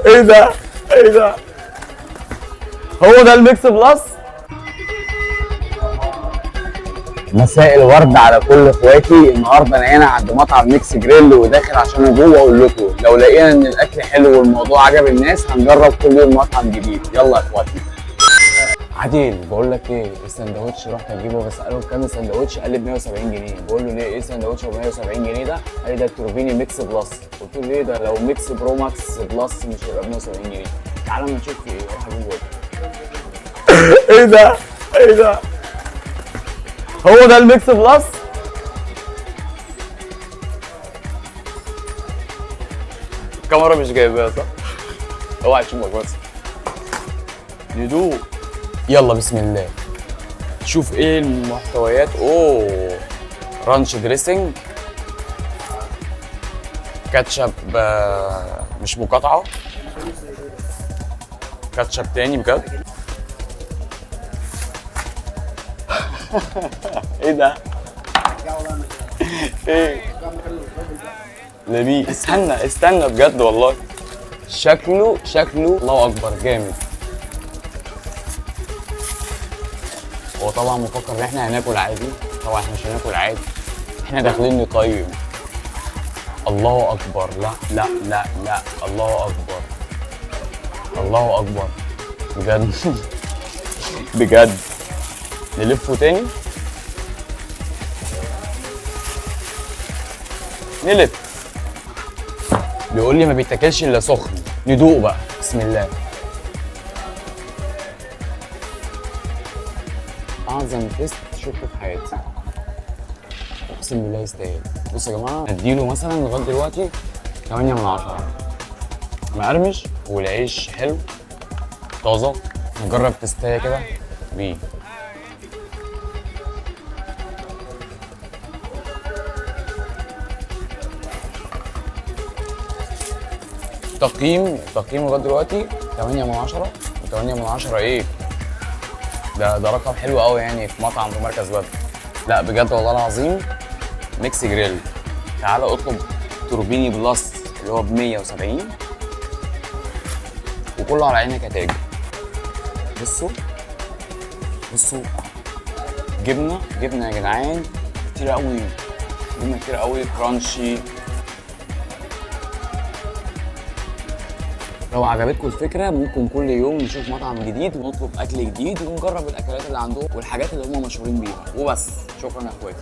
ايه ده؟ ايه ده؟ هو ده الميكس بلس؟ مساء الورد على كل اخواتي. النهارده انا هنا عند مطعم ميكس جريل وداخل عشان جوه اقول لكم لو لقينا ان الاكل حلو والموضوع عجب الناس هنجرب كل يوم مطعم جديد. يلا يا اخواتي. عادل بقول لك ايه السندوتش، رحت اجيبه بساله بكام السندوتش، قال لي ب 170 جنيه. بقول له ليه؟ ايه السندوتش ب 170 جنيه ده؟ قال لي ده التوربيني ميكس بلس. قلت له ليه ده؟ لو ميكس برو ماكس بلس مش هيبقى ب 170 جنيه. تعالى اما نشوف في ايه. روح اجيبه. ايه ده؟ ايه ده؟ هو ده الميكس بلس؟ الكاميرا مش جايباها صح؟ اوعى تشوفك بس. ندوق. يلا بسم الله. شوف ايه المحتويات. اوه رانش دريسنج، كاتشب مش مقاطعة، كاتشب تاني بجد. ايه ده؟ ايه؟ لمين؟ استنى بجد والله. شكله الله اكبر جامد. هو طبعا مفكر ان احنا هناكل عادي، طبعا احنا مش هناكل عادي، احنا داخلين نقيم. الله اكبر. لا لا لا لا، الله اكبر الله اكبر بجد. بجد. نلفه تاني. نلف. بيقول لي ما بيتاكلش الا سخن. ندوق بقى. بسم الله. اعظم تيست شفته في حياتي، اقسم بالله يستاهل. بصوا يا جماعه، اديله مثلا لغايه دلوقتي 8 من 10. مقرمش والعيش حلو طازه. نجرب تستايه كده بيه. تقييم لغايه دلوقتي 8 من 10. و8 من 10 ايه ده رقم حلو قوي يعني في مطعم في مركز بدر. لا بجد والله العظيم. ميكس جريل. تعالى اطلب توربيني بلس اللي هو ب 170 وكله على عينك يا تاج. بصوا جبنه يا جدعان كتير قوي، جبنه كتير قوي كرانشي. لو عجبتكم الفكره ممكن كل يوم نشوف مطعم جديد ونطلب اكل جديد ونجرب الاكلات اللي عندهم والحاجات اللي هم مشهورين بيها وبس. شكرا يا اخواتي.